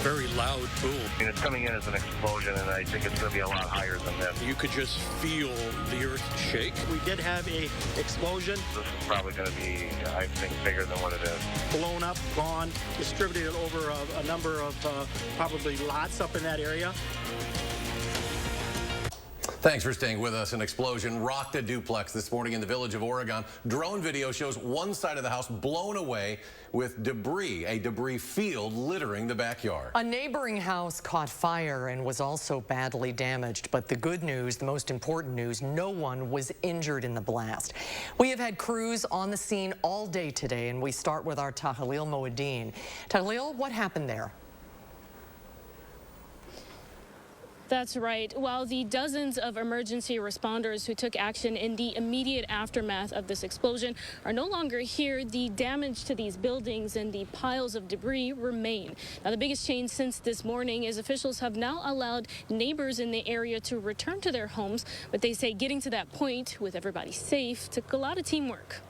very loud boom. And it's coming in as an explosion, and I think it's going to be a lot higher than this. You could just feel the earth shake. We did have a explosion. This is probably going to be, I think, bigger than what it is. Blown up, gone, distributed over a number of probably lots up in that area. Thanks for staying with us. An explosion rocked a duplex this morning in the village of Oregon. Drone video shows one side of the house blown away with debris, a debris field littering the backyard. A neighboring house caught fire and was also badly damaged. But the good news, the most important news, no one was injured in the blast. We have had crews on the scene all day today, and we start with our Tahlil Moeddin. Tahlil, what happened there? That's right. While the dozens of emergency responders who took action in the immediate aftermath of this explosion are no longer here, the damage to these buildings and the piles of debris remain. Now, the biggest change since this morning is officials have now allowed neighbors in the area to return to their homes, but they say getting to that point with everybody safe took a lot of teamwork.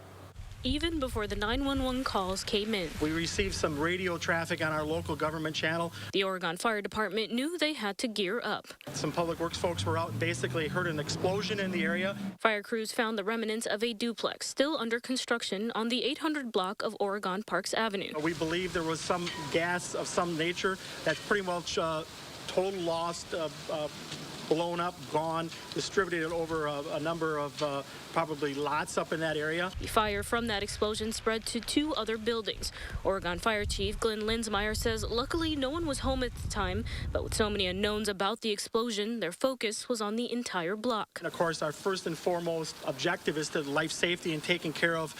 Even before the 911 calls came in. We received some radio traffic on our local government channel. The Oregon Fire Department knew they had to gear up. Some public works folks were out and basically heard an explosion in the area. Fire crews found the remnants of a duplex still under construction on the 800 block of Oregon Parks Avenue. We believe there was some gas of some nature that's pretty much total lost, blown up, gone, distributed over a number of probably lots up in that area. The fire from that explosion spread to 2 other buildings. Oregon Fire Chief Glenn Linsmeyer says luckily no one was home at the time, but with so many unknowns about the explosion, their focus was on the entire block. And of course, our first and foremost objective is to life safety and taking care of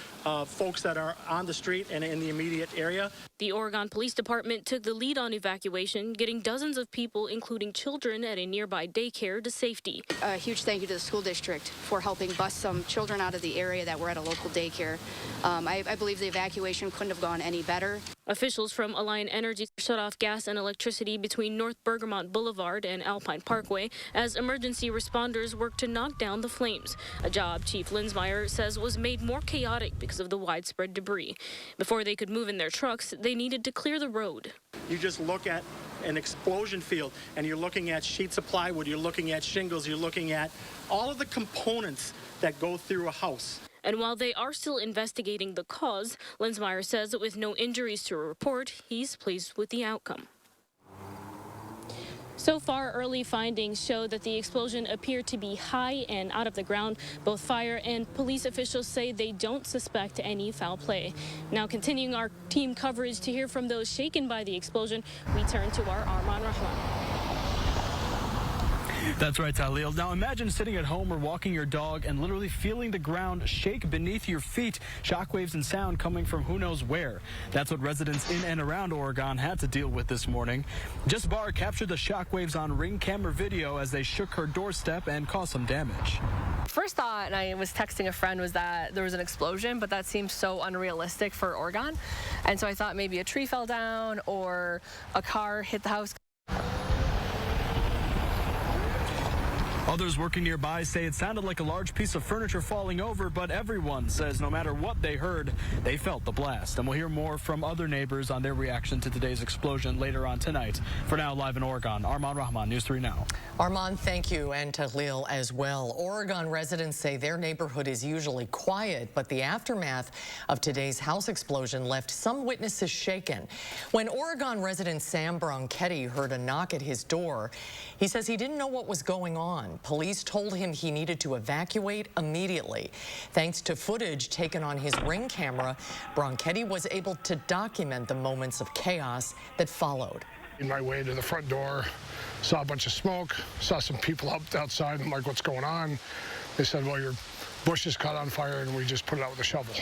folks that are on the street and in the immediate area. The Oregon Police Department took the lead on evacuation, getting dozens of people, including children at a nearby daycare, to safety. A huge thank you to the school district for helping bus some children out of the area that were at a local daycare. I believe the evacuation couldn't have gone any better. Officials from Alliant Energy shut off gas and electricity between North Bergamot Boulevard and Alpine Parkway as emergency responders worked to knock down the flames, a job Chief Linsmeyer says was made more chaotic because of the widespread debris. Before they could move in their trucks, they needed to clear the road. You just look at an explosion field and you're looking at sheets of plywood, you're looking at shingles, you're looking at all of the components that go through a house. And while they are still investigating the cause, Linsmeyer says that with no injuries to report, he's pleased with the outcome. So far, early findings show that the explosion appeared to be high and out of the ground. Both fire and police officials say they don't suspect any foul play. Now, continuing our team coverage to hear from those shaken by the explosion, we turn to our Arman Rahman. That's right, Tahlil. Now imagine sitting at home or walking your dog and literally feeling the ground shake beneath your feet. Shockwaves and sound coming from who knows where. That's what residents in and around Oregon had to deal with this morning. Jess Barr captured the shockwaves on Ring camera video as they shook her doorstep and caused some damage. First thought, and I was texting a friend, was that there was an explosion, but that seems so unrealistic for Oregon. And so I thought maybe a tree fell down or a car hit the house. Others working nearby say it sounded like a large piece of furniture falling over, but everyone says no matter what they heard, they felt the blast. And we'll hear more from other neighbors on their reaction to today's explosion later on tonight. For now, live in Oregon, Arman Rahman, News 3 Now. Arman, thank you, and Tahlil as well. Oregon residents say their neighborhood is usually quiet, but the aftermath of today's house explosion left some witnesses shaken. When Oregon resident Sam Bronchetti heard a knock at his door, he says he didn't know what was going on. Police told him he needed to evacuate immediately. Thanks to footage taken on his Ring camera, Bronchetti was able to document the moments of chaos that followed. In my way to the front door, saw a bunch of smoke, saw some people outside. I'm like, what's going on? They said, well, your bush is caught on fire, and we just put it out with a shovel.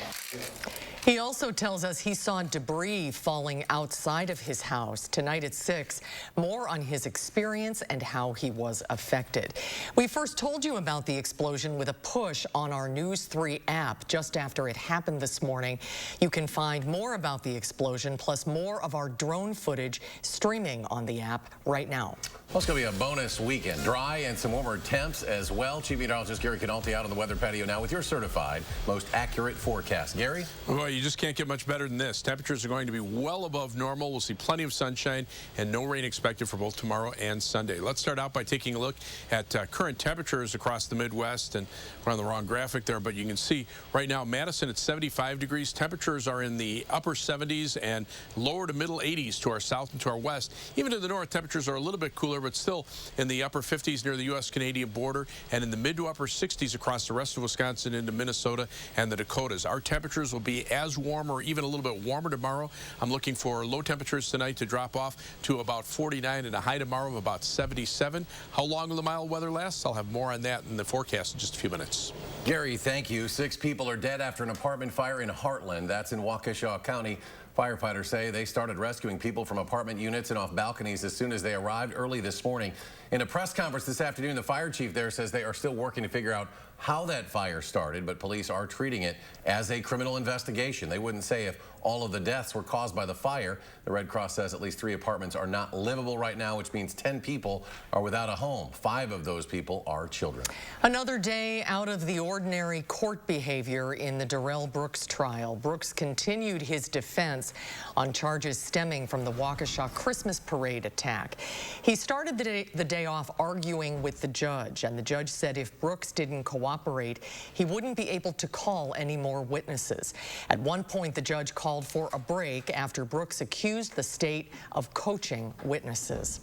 He also tells us he saw debris falling outside of his house. Tonight at 6, more on his experience and how he was affected. We first told you about the explosion with a push on our News 3 app just after it happened this morning. You can find more about the explosion, plus more of our drone footage streaming on the app right now. Well, it's going to be a bonus weekend. Dry and some warmer temps as well. Chief Meteorologist Gary Canalti out on the weather patio now. now with your certified most accurate forecast. Gary? Well, you just can't get much better than this. Temperatures are going to be well above normal. We'll see plenty of sunshine and no rain expected for both tomorrow and Sunday. Let's start out by taking a look at current temperatures across the Midwest. And we're on the wrong graphic there, but you can see right now Madison at 75 degrees. Temperatures are in the upper 70s and lower to middle 80s to our south and to our west. Even to the north, temperatures are a little bit cooler, but still in the upper 50s near the U.S.-Canadian border and in the mid to upper 60s across the rest of Wisconsin into Minnesota and the Dakotas. Our temperatures will be as warm or even a little bit warmer tomorrow. I'm looking for low temperatures tonight to drop off to about 49 and a high tomorrow of about 77. How long will the mild weather last? I'll have more on that in the forecast in just a few minutes. Gary, thank you. 6 people are dead after an apartment fire in Heartland. That's in Waukesha County. Firefighters say they started rescuing people from apartment units and off balconies as soon as they arrived early this morning. In a press conference this afternoon, the fire chief there says they are still working to figure out how that fire started, but police are treating it as a criminal investigation. They wouldn't say if all of the deaths were caused by the fire. The Red Cross says at least 3 apartments are not livable right now, which means 10 people are without a home. 5 of those people are children. Another day out of the ordinary court behavior in the Darrell Brooks trial. Brooks continued his defense on charges stemming from the Waukesha Christmas parade attack. He started the day off arguing with the judge, and the judge said if Brooks didn't cooperate, he wouldn't be able to call any more witnesses. At one point, the judge called for a break after Brooks accused the state of coaching witnesses.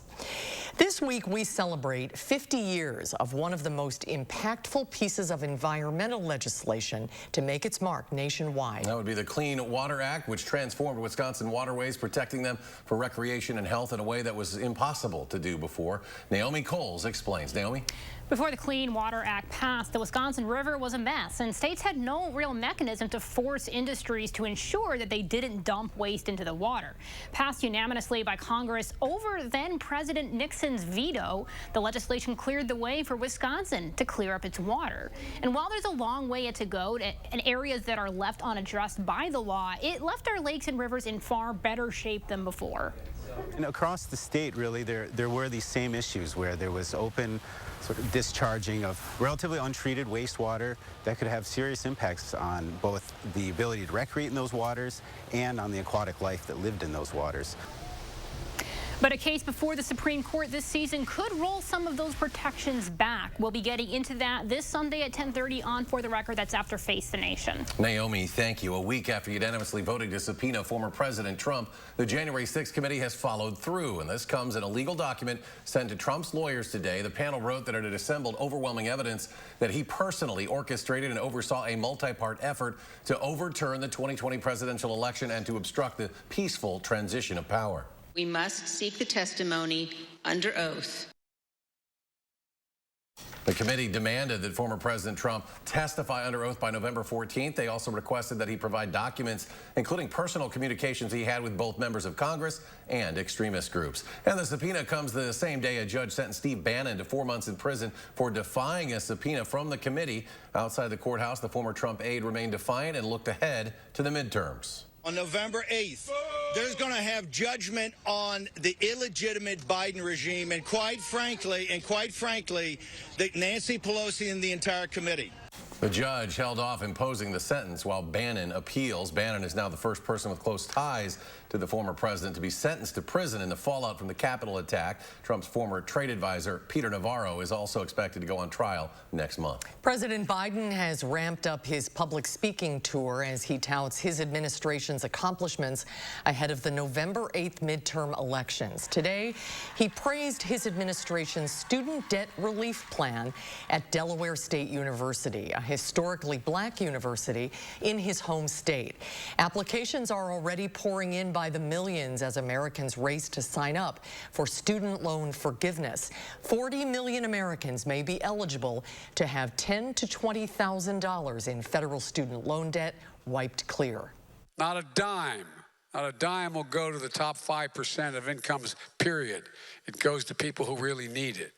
This week, we celebrate 50 years of one of the most impactful pieces of environmental legislation to make its mark nationwide. That would be the Clean Water Act, which transformed Wisconsin waterways, protecting them for recreation and health in a way that was impossible to do before. Naomi Coles explains. Naomi? Before the Clean Water Act passed, the Wisconsin River was a mess, and states had no real mechanism to force industries to ensure that they didn't dump waste into the water. Passed unanimously by Congress over then-President Nixon's veto, the legislation cleared the way for Wisconsin to clear up its water. And while there's a long way to go in areas that are left unaddressed by the law, it left our lakes and rivers in far better shape than before. And across the state, really, there were these same issues where there was open sort of discharging of relatively untreated wastewater that could have serious impacts on both the ability to recreate in those waters and on the aquatic life that lived in those waters. But a case before the Supreme Court this season could roll some of those protections back. We'll be getting into that this Sunday at 10:30 on For the Record. That's after Face the Nation. Naomi, thank you. A week after unanimously voting to subpoena former President Trump, the January 6th committee has followed through, and this comes in a legal document sent to Trump's lawyers today. The panel wrote that it had assembled overwhelming evidence that he personally orchestrated and oversaw a multi-part effort to overturn the 2020 presidential election and to obstruct the peaceful transition of power. We must seek the testimony under oath. The committee demanded that former President Trump testify under oath by November 14th. They also requested that he provide documents, including personal communications he had with both members of Congress and extremist groups. And the subpoena comes the same day a judge sentenced Steve Bannon to 4 months in prison for defying a subpoena from the committee. Outside the courthouse, the former Trump aide remained defiant and looked ahead to the midterms. On November 8th, there's going to have judgment on the illegitimate Biden regime and quite frankly, the Nancy Pelosi and the entire committee. The judge held off imposing the sentence while Bannon appeals. Bannon is now the first person with close ties to the former president to be sentenced to prison in the fallout from the Capitol attack. Trump's former trade advisor, Peter Navarro, is also expected to go on trial next month. President Biden has ramped up his public speaking tour as he touts his administration's accomplishments ahead of the November 8th midterm elections. Today, he praised his administration's student debt relief plan at Delaware State University, a historically black university in his home state. Applications are already pouring in by the millions as Americans race to sign up for student loan forgiveness. 40 million Americans may be eligible to have $10,000 to $20,000 in federal student loan debt wiped clear. Not a dime will go to the top 5% of incomes, period. It goes to people who really need it.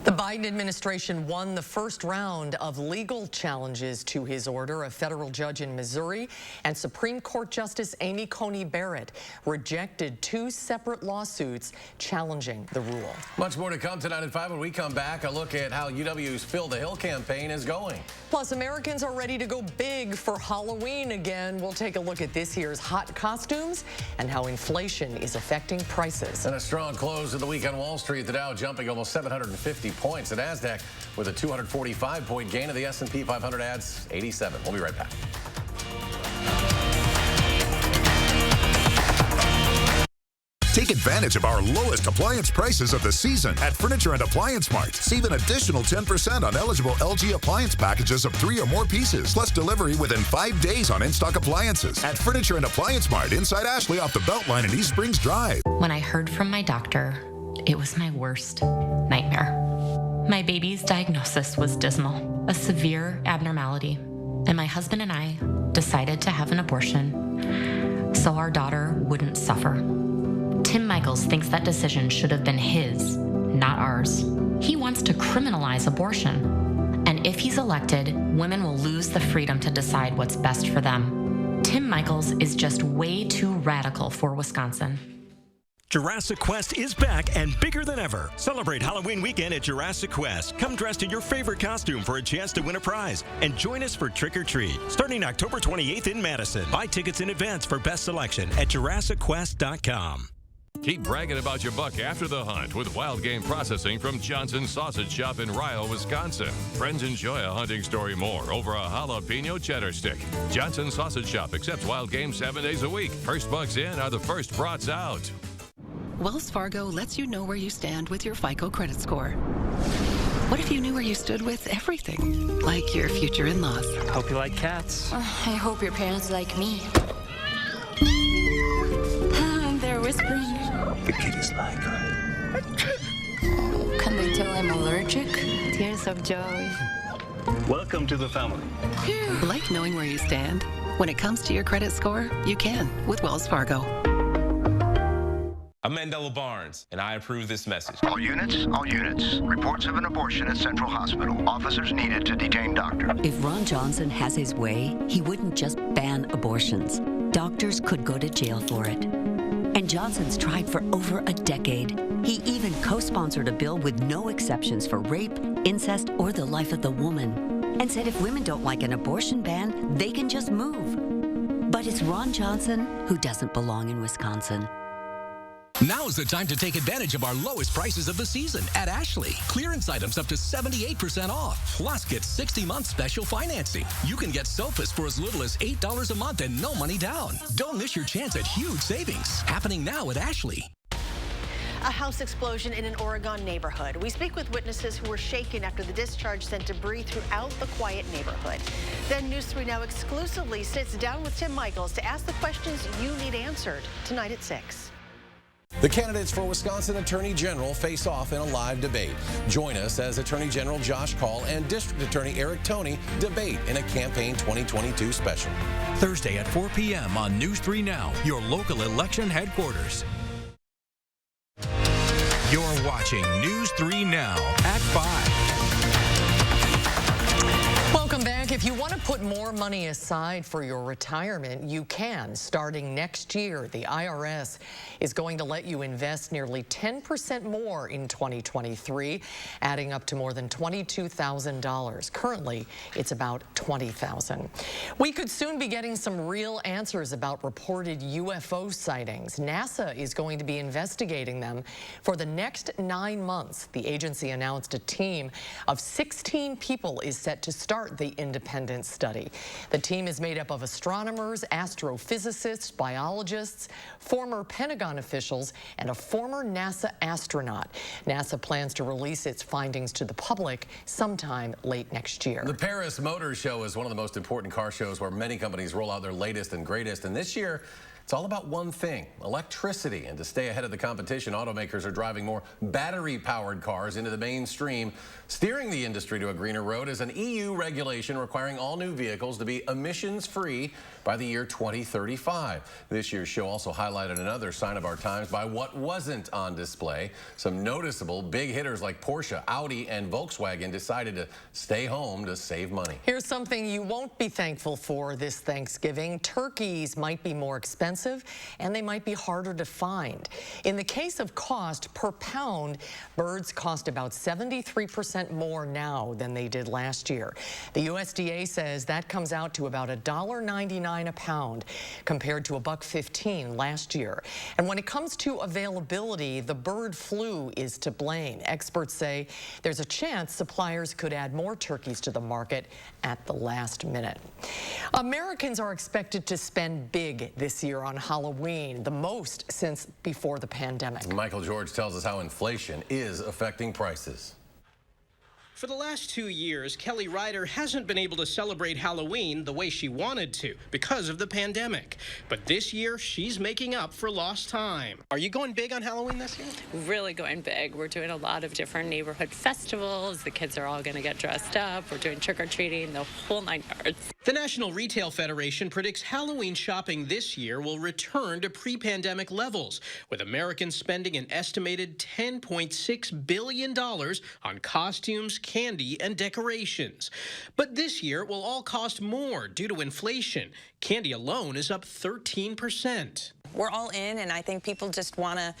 The Biden administration won the first round of legal challenges to his order. A federal judge in Missouri and Supreme Court Justice Amy Coney Barrett rejected 2 separate lawsuits challenging the rule. Much more to come tonight at 5 when we come back. A look at how UW's Fill the Hill campaign is going. Plus, Americans are ready to go big for Halloween again. We'll take a look at this year's hot costumes and how inflation is affecting prices. And a strong close to the week on Wall Street. The Dow jumping almost 750 points. The Nasdaq with a 245-point gain, of the S&P 500 adds 87. We'll be right back. Take advantage of our lowest appliance prices of the season at Furniture and Appliance Mart. Save an additional 10% on eligible LG appliance packages of 3 or more pieces, plus delivery within 5 days on in-stock appliances. At Furniture and Appliance Mart inside Ashley off the Beltline in East Springs Drive. When I heard from my doctor, it was my worst nightmare. My baby's diagnosis was dismal, a severe abnormality, and my husband and I decided to have an abortion so our daughter wouldn't suffer. Tim Michaels thinks that decision should have been his, not ours. He wants to criminalize abortion, and if he's elected, women will lose the freedom to decide what's best for them. Tim Michaels is just way too radical for Wisconsin. Jurassic Quest is back and bigger than ever. Celebrate Halloween weekend at Jurassic Quest. Come dressed in your favorite costume for a chance to win a prize. And join us for Trick or Treat, starting October 28th in Madison. Buy tickets in advance for best selection at JurassicQuest.com. Keep bragging about your buck after the hunt with wild game processing from Johnson's Sausage Shop in Ryle, Wisconsin. Friends enjoy a hunting story more over a jalapeno cheddar stick. Johnson's Sausage Shop accepts wild game 7 days a week. First bucks in are the first brats out. Wells Fargo lets you know where you stand with your FICO credit score. What if you knew where you stood with everything? Like your future in-laws. Hope you like cats. I hope your parents like me. They're whispering. The kitties like her. Can they tell I'm allergic? Tears of joy. Welcome to the family. Like knowing where you stand? When it comes to your credit score, you can with Wells Fargo. I'm Mandela Barnes, and I approve this message. All units, all units. Reports of an abortion at Central Hospital. Officers needed to detain doctor. If Ron Johnson has his way, he wouldn't just ban abortions. Doctors could go to jail for it. And Johnson's tried for over a decade. He even co-sponsored a bill with no exceptions for rape, incest, or the life of the woman. And said if women don't like an abortion ban, they can just move. But it's Ron Johnson who doesn't belong in Wisconsin. Now's the time to take advantage of our lowest prices of the season at Ashley. Clearance items up to 78% off. Plus, get 60-month special financing. You can get sofas for as little as $8 a month and no money down. Don't miss your chance at huge savings. Happening now at Ashley. A house explosion in an Oregon neighborhood. We speak with witnesses who were shaken after the discharge sent debris throughout the quiet neighborhood. Then News 3 Now exclusively sits down with Tim Michaels to ask the questions you need answered tonight at 6. The candidates for Wisconsin Attorney General face off in a live debate. Join us as Attorney General Josh Call and District Attorney Eric Toney debate in a Campaign 2022 special. Thursday at 4 p.m. on News 3 Now, your local election headquarters. You're watching News 3 Now at 5. Welcome back. If you want to put more money aside for your retirement, you can. Starting next year, the IRS is going to let you invest nearly 10% more in 2023, adding up to more than $22,000. Currently, it's about $20,000. We could soon be getting some real answers about reported UFO sightings. NASA is going to be investigating them for the next 9 months. The agency announced a team of 16 people is set to start the independent study. The team is made up of astronomers, astrophysicists, biologists, former Pentagon officials, and a former NASA astronaut. NASA plans to release its findings to the public sometime late next year. The Paris Motor Show is one of the most important car shows where many companies roll out their latest and greatest. And this year, it's all about one thing, electricity. And to stay ahead of the competition, automakers are driving more battery-powered cars into the mainstream. Steering the industry to a greener road is an EU regulation requiring all new vehicles to be emissions-free by the year 2035. This year's show also highlighted another sign of our times by what wasn't on display. Some noticeable big hitters like Porsche, Audi, and Volkswagen decided to stay home to save money. Here's something you won't be thankful for this Thanksgiving. Turkeys might be more expensive, and they might be harder to find. In the case of cost per pound, birds cost about 73% more now than they did last year. The USDA says that comes out to about $1.99 a pound compared to $1.15 last year. And when it comes to availability, the bird flu is to blame. Experts say there's a chance suppliers could add more turkeys to the market at the last minute. Americans are expected to spend big this year on Halloween, the most since before the pandemic. Michael George tells us how inflation is affecting prices. For the last 2 years, Kelly Ryder hasn't been able to celebrate Halloween the way she wanted to because of the pandemic. But this year, she's making up for lost time. Are you going big on Halloween this year? Really going big. We're doing a lot of different neighborhood festivals. The kids are all going to get dressed up. We're doing trick-or-treating, the whole 9 yards. The National Retail Federation predicts Halloween shopping this year will return to pre-pandemic levels, with Americans spending an estimated $10.6 billion on costumes, candy, and decorations. But this year it will all cost more due to inflation. Candy alone is up 13%. We're all in, and I think people just want to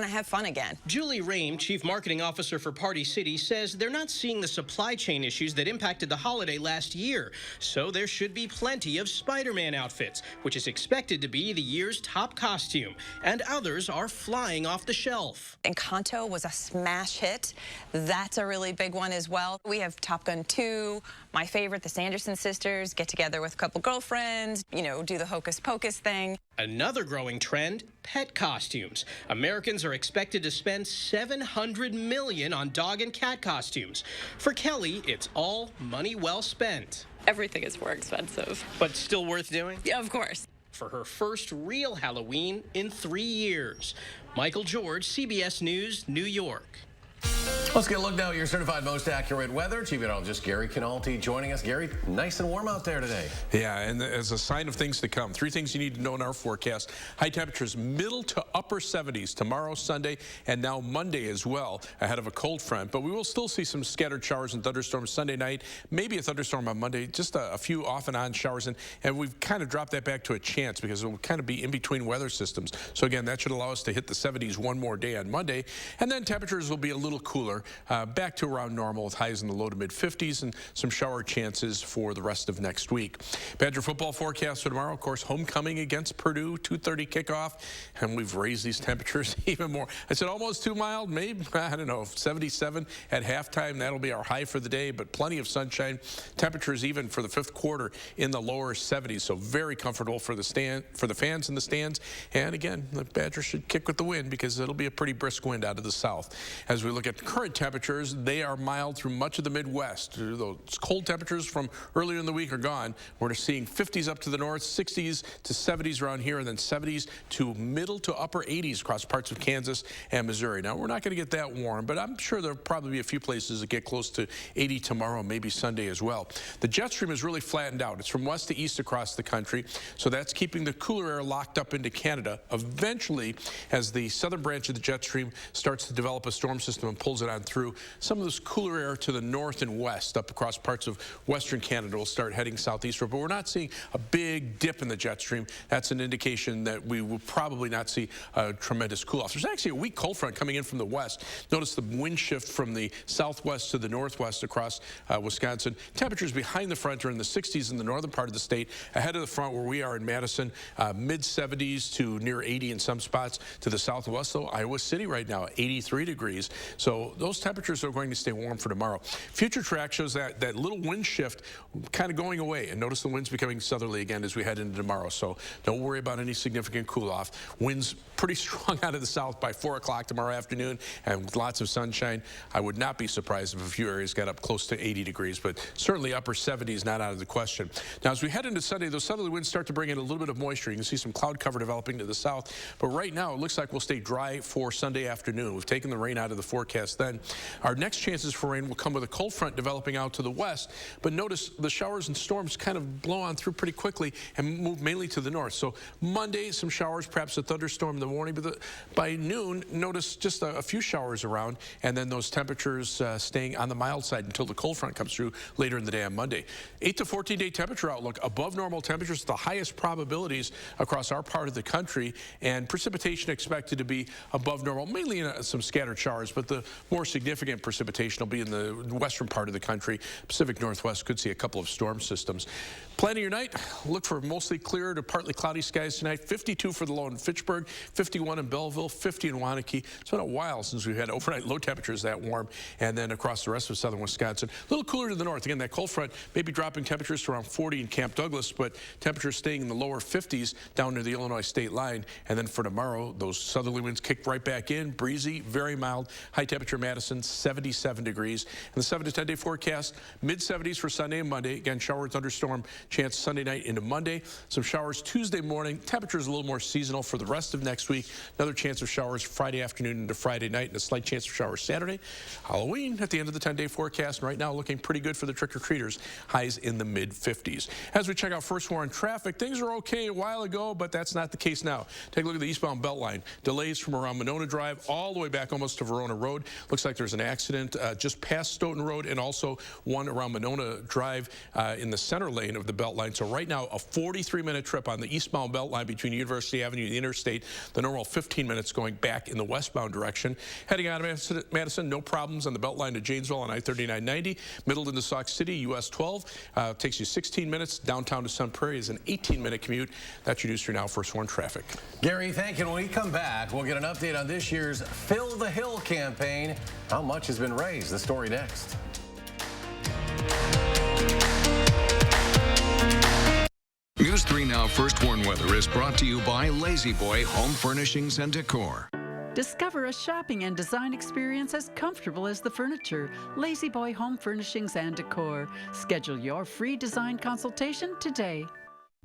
have fun again. Julie Rame, Chief Marketing Officer for Party City, says they're not seeing the supply chain issues that impacted the holiday last year. So there should be plenty of Spider-Man outfits, which is expected to be the year's top costume. And others are flying off the shelf. Encanto was a smash hit. That's a really big one as well. We have Top Gun 2, my favorite, the Sanderson sisters, get together with a couple girlfriends, do the hocus pocus thing. Another growing trend, pet costumes. Americans are expected to spend $700 million on dog and cat costumes. For Kelly, it's all money well spent. Everything is more expensive. But still worth doing? Yeah, of course. For her first real Halloween in 3 years. Michael George, CBS News, New York. Let's get a look now at your certified most accurate weather. Chief Meteorologist Gary Canalti joining us. Gary, nice and warm out there today. Yeah, and as a sign of things to come, 3 things you need to know in our forecast. High temperatures middle to upper 70s tomorrow, Sunday, and now Monday as well, ahead of a cold front. But we will still see some scattered showers and thunderstorms Sunday night, maybe a thunderstorm on Monday, just a few off and on showers. And we've kind of dropped that back to a chance because it will kind of be in between weather systems. So again, that should allow us to hit the 70s one more day on Monday. And then temperatures will be a little cooler. Back to around normal with highs in the low to mid 50s and some shower chances for the rest of next week. Badger football forecast for tomorrow, of course, homecoming against Purdue, 2:30 kickoff, and we've raised these temperatures even more. I said almost too mild, maybe, I don't know, 77 at halftime. That'll be our high for the day, but plenty of sunshine. Temperatures even for the 5th quarter in the lower 70s, so very comfortable for the fans in the stands. And again, the Badgers should kick with the wind because it'll be a pretty brisk wind out of the south. As we look at current temperatures, they are mild through much of the Midwest. Those cold temperatures from earlier in the week are gone. We're seeing 50s up to the north, 60s to 70s around here, and then 70s to middle to upper 80s across parts of Kansas and Missouri. Now, we're not going to get that warm, but I'm sure there'll probably be a few places that get close to 80 tomorrow, maybe Sunday as well. The jet stream is really flattened out. It's from west to east across the country, so that's keeping the cooler air locked up into Canada. Eventually, as the southern branch of the jet stream starts to develop a storm system and pulls it on through, some of this cooler air to the north and west up across parts of western Canada will start heading southeastward, but we're not seeing a big dip in the jet stream. That's an indication that we will probably not see a tremendous cool-off. There's actually a weak cold front coming in from the west. Notice the wind shift from the southwest to the northwest across Wisconsin. Temperatures behind the front are in the 60s in the northern part of the state. Ahead of the front where we are in Madison, mid-70s to near 80 in some spots. To the southwest, though, Iowa City right now, 83 degrees. So those temperatures are going to stay warm for tomorrow. Future track shows that little wind shift kind of going away, and notice the winds becoming southerly again as we head into tomorrow. So don't worry about any significant cool-off. Winds pretty strong out of the south by 4 o'clock tomorrow afternoon, and with lots of sunshine. I would not be surprised if a few areas got up close to 80 degrees, but certainly upper 70s not out of the question. Now, as we head into Sunday, those southerly winds start to bring in a little bit of moisture. You can see some cloud cover developing to the south, but right now it looks like we'll stay dry for Sunday afternoon. We've taken the rain out of the forecast then. again. Our next chances for rain will come with a cold front developing out to the west, but notice the showers and storms kind of blow on through pretty quickly and move mainly to the north. So Monday, some showers, perhaps a thunderstorm in the morning, but by noon, notice just a few showers around, and then those temperatures staying on the mild side until the cold front comes through later in the day on Monday. 8 to 14-day temperature outlook, above normal temperatures, the highest probabilities across our part of the country, and precipitation expected to be above normal, mainly in some scattered showers, but the more significant precipitation will be in the western part of the country. Pacific Northwest could see a couple of storm systems. Planning your night, look for mostly clear to partly cloudy skies tonight. 52 for the low in Fitchburg, 51 in Belleville, 50 in Waunakee. It's been a while since we've had overnight low temperatures that warm. And then across the rest of southern Wisconsin, a little cooler to the north. Again, that cold front may be dropping temperatures to around 40 in Camp Douglas, but temperatures staying in the lower 50s down near the Illinois state line. And then for tomorrow, those southerly winds kick right back in, breezy, very mild. High temperature Madison, 77 degrees. And the 7 to 10-day forecast, mid-70s for Sunday and Monday. Again, shower thunderstorm chance Sunday night into Monday. Some showers Tuesday morning. Temperatures a little more seasonal for the rest of next week. Another chance of showers Friday afternoon into Friday night, and a slight chance of showers Saturday. Halloween at the end of the 10-day forecast, and right now looking pretty good for the trick-or-treaters. Highs in the mid-50s. As we check out first warn traffic, things were okay a while ago, but that's not the case now. Take a look at the eastbound Beltline. Delays from around Monona Drive all the way back almost to Verona Road. Looks like there's an accident just past Stoughton Road, and also one around Monona Drive in the center lane of the Beltline. So right now, a 43-minute trip on the eastbound Beltline between University Avenue and the interstate. The normal 15 minutes going back in the westbound direction. Heading out of Madison, no problems on the Beltline to Janesville on I-3990. Middleton to Sauk City, US 12. Takes you 16 minutes. Downtown to Sun Prairie is an 18-minute commute. That's your news for now. First warn traffic. Gary, thank you. When we come back, we'll get an update on this year's Fill the Hill campaign. How much has been raised? The story next. News 3 Now First Warn Weather is brought to you by Lazy Boy Home Furnishings and Decor. Discover a shopping and design experience as comfortable as the furniture. Lazy Boy Home Furnishings and Decor. Schedule your free design consultation today.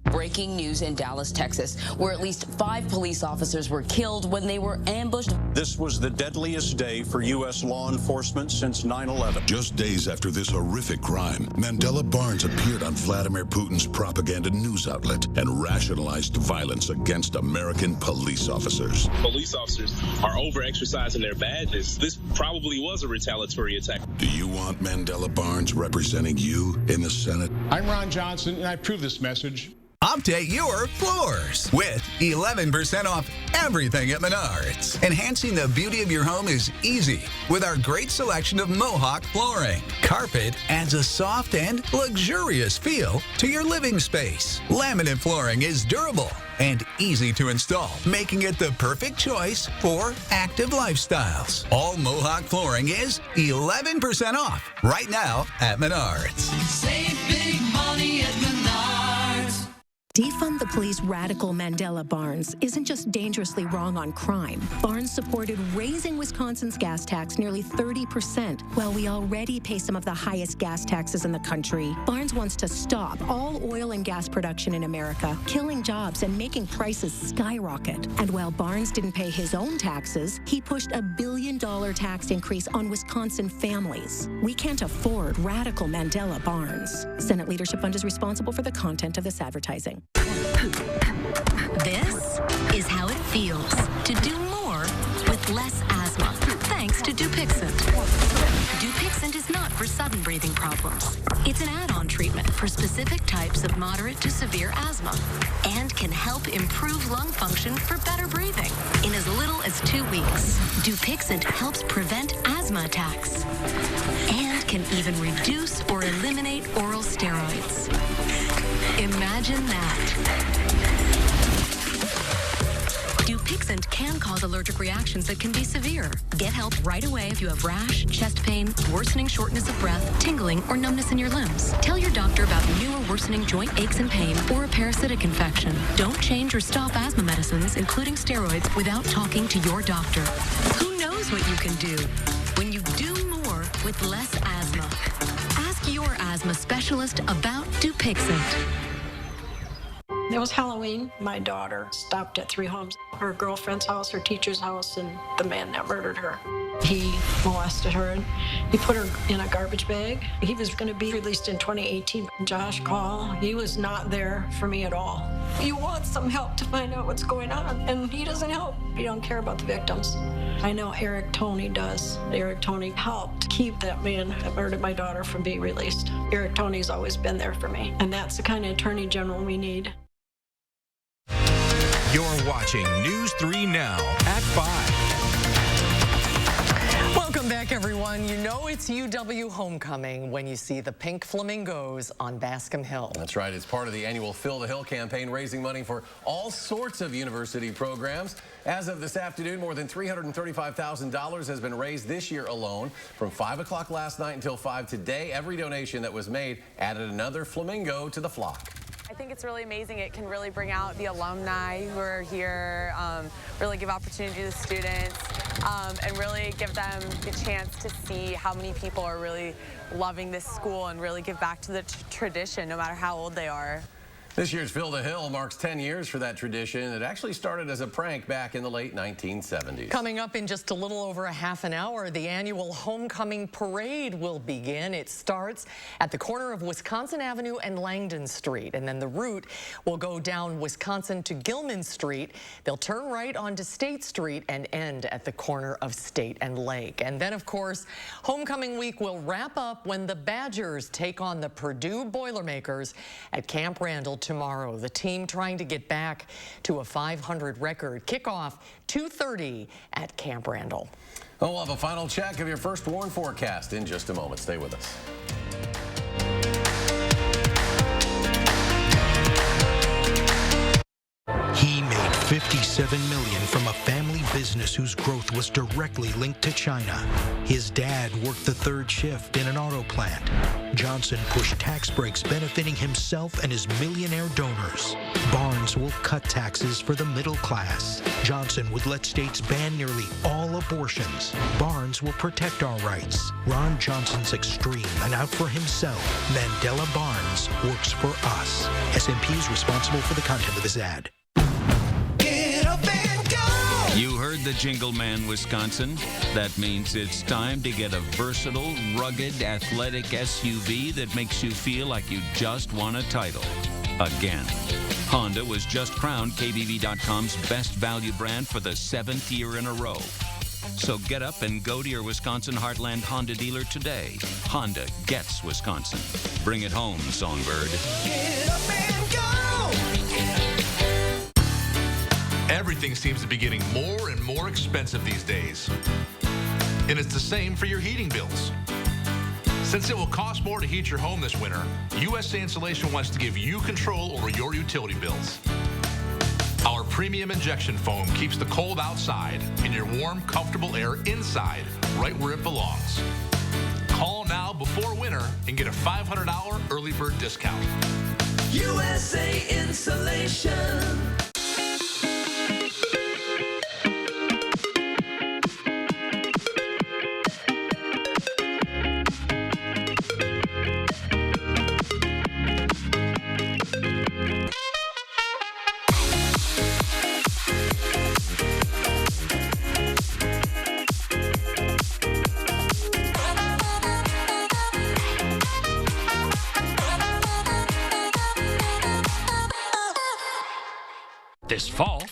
Breaking news in Dallas, Texas, where at least 5 police officers were killed when they were ambushed. This was the deadliest day for U.S. law enforcement since 9/11. Just days after this horrific crime, Mandela Barnes appeared on Vladimir Putin's propaganda news outlet and rationalized violence against American police officers. Police officers are over-exercising their badges. This probably was a retaliatory attack. Do you want Mandela Barnes representing you in the Senate? I'm Ron Johnson, and I approve this message. Update your floors with 11% off everything at Menards. Enhancing the beauty of your home is easy with our great selection of Mohawk flooring. Carpet adds a soft and luxurious feel to your living space. Laminate flooring is durable and easy to install, making it the perfect choice for active lifestyles. All Mohawk flooring is 11% off right now at Menards. Save big money at Menards. Defund the Police radical Mandela Barnes isn't just dangerously wrong on crime. Barnes supported raising Wisconsin's gas tax nearly 30%, while we already pay some of the highest gas taxes in the country. Barnes wants to stop all oil and gas production in America, killing jobs and making prices skyrocket. And while Barnes didn't pay his own taxes, he pushed a $1 billion tax increase on Wisconsin families. We can't afford radical Mandela Barnes. Senate Leadership Fund is responsible for the content of this advertising. This is how it feels to do more with less asthma, thanks to Dupixent. Dupixent is not for sudden breathing problems. It's an add-on treatment for specific types of moderate to severe asthma and can help improve lung function for better breathing in as little as 2 weeks. Dupixent helps prevent asthma attacks and can even reduce or eliminate oral steroids. Imagine that. Dupixent can cause allergic reactions that can be severe. Get help right away if you have rash, chest pain, worsening shortness of breath, tingling, or numbness in your limbs. Tell your doctor about new or worsening joint aches and pain or a parasitic infection. Don't change or stop asthma medicines, including steroids, without talking to your doctor. Who knows what you can do when you do more with less asthma? Ask your asthma specialist about Dupixent. It was Halloween. My daughter stopped at 3 homes, her girlfriend's house, her teacher's house, and the man that murdered her. He molested her and he put her in a garbage bag. He was going to be released in 2018. Josh Call, he was not there for me at all. You want some help to find out what's going on, and he doesn't help. He don't care about the victims. I know Eric Toney does. Eric Toney helped keep that man that murdered my daughter from being released. Eric Toney's always been there for me, and that's the kind of attorney general we need. You're watching News 3 Now at 5. Welcome back, everyone. You know it's UW homecoming when you see the pink flamingos on Bascom Hill. That's right. It's part of the annual Fill the Hill campaign, raising money for all sorts of university programs. As of this afternoon, more than $335,000 has been raised this year alone. From 5 o'clock last night until 5 today, every donation that was made added another flamingo to the flock. I think it's really amazing. It can really bring out the alumni who are here, really give opportunity to the students, and really give them the chance to see how many people are really loving this school and really give back to the tradition, no matter how old they are. This year's Fill the Hill marks 10 years for that tradition. It actually started as a prank back in the late 1970s. Coming up in just a little over a half an hour, the annual homecoming parade will begin. It starts at the corner of Wisconsin Avenue and Langdon Street, and then the route will go down Wisconsin to Gilman Street. They'll turn right onto State Street and end at the corner of State and Lake. And then, of course, homecoming week will wrap up when the Badgers take on the Purdue Boilermakers at Camp Randall tomorrow. The team trying to get back to a 500 record. Kickoff 2:30 at Camp Randall. Well, we'll have a final check of your first warn forecast in just a moment. Stay with us. He made $57 million from a family business whose growth was directly linked to China. His dad worked the third shift in an auto plant. Johnson pushed tax breaks benefiting himself and his millionaire donors. Barnes will cut taxes for the middle class. Johnson would let states ban nearly all abortions. Barnes will protect our rights. Ron Johnson's extreme and out for himself. Mandela Barnes works for us. SMP is responsible for the content of this ad. You heard the jingle man, Wisconsin. That means it's time to get a versatile, rugged, athletic SUV that makes you feel like you just won a title. Again. Honda was just crowned KBB.com's best value brand for the 7th year in a row. So get up and go to your Wisconsin Heartland Honda dealer today. Honda gets Wisconsin. Bring it home, Songbird. Get up and go! Everything seems to be getting more and more expensive these days. And it's the same for your heating bills. Since it will cost more to heat your home this winter, USA Insulation wants to give you control over your utility bills. Our premium injection foam keeps the cold outside and your warm, comfortable air inside, right where it belongs. Call now before winter and get a $500 early bird discount. USA Insulation. This fall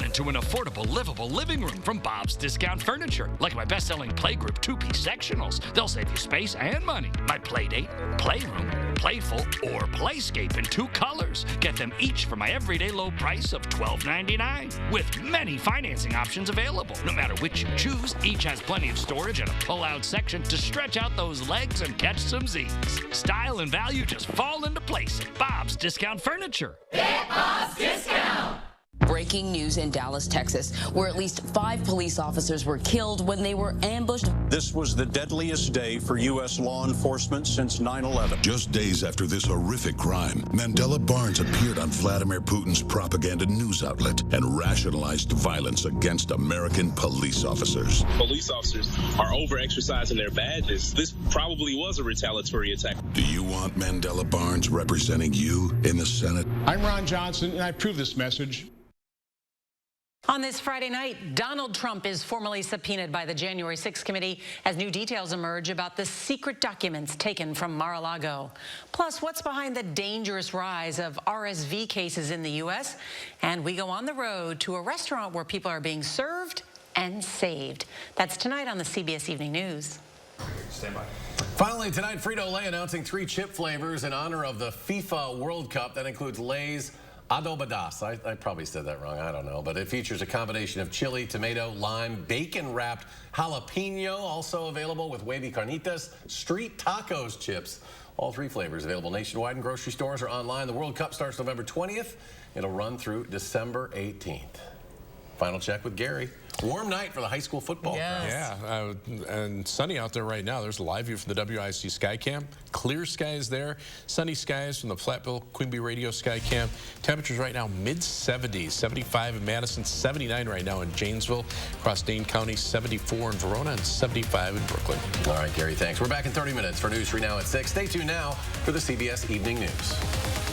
into an affordable, livable living room from Bob's Discount Furniture. Like my best-selling Playgroup 2-piece sectionals. They'll save you space and money. My Playdate, Playroom, Playful, or Playscape in 2 colors. Get them each for my everyday low price of $12.99. With many financing options available. No matter which you choose, each has plenty of storage and a pull-out section to stretch out those legs and catch some Z's. Style and value just fall into place at Bob's Discount Furniture. Get Bob's Discount! Breaking news in Dallas, Texas, where at least 5 police officers were killed when they were ambushed. This was the deadliest day for U.S. law enforcement since 9/11. Just days after this horrific crime, Mandela Barnes appeared on Vladimir Putin's propaganda news outlet and rationalized violence against American police officers. Police officers are over-exercising their badges. This probably was a retaliatory attack. Do you want Mandela Barnes representing you in the Senate? I'm Ron Johnson, and I approve this message. On this Friday night, Donald Trump is formally subpoenaed by the January 6th committee as new details emerge about the secret documents taken from Mar-a-Lago. Plus, what's behind the dangerous rise of RSV cases in the U.S.? And we go on the road to a restaurant where people are being served and saved. That's tonight on the CBS Evening News. Stand by. Finally tonight, Frito-Lay announcing 3 chip flavors in honor of the FIFA World Cup. That includes Lay's Adobadas. I probably said that wrong. I don't know. But it features a combination of chili, tomato, lime, bacon-wrapped jalapeno, also available with wavy carnitas, street tacos chips. All 3 flavors available nationwide in grocery stores or online. The World Cup starts November 20th. It'll run through December 18th. Final check with Gary. Warm night for the high school football crowd. Yeah, and sunny out there right now. There's a live view from the WISC Skycam. Clear skies there. Sunny skies from the Platteville Quimby Radio Skycam. Temperatures right now mid-70s. 75 in Madison, 79 right now in Janesville. Across Dane County, 74 in Verona, and 75 in Brooklyn. All right, Gary, thanks. We're back in 30 minutes for News 3 Now at 6. Stay tuned now for the CBS Evening News.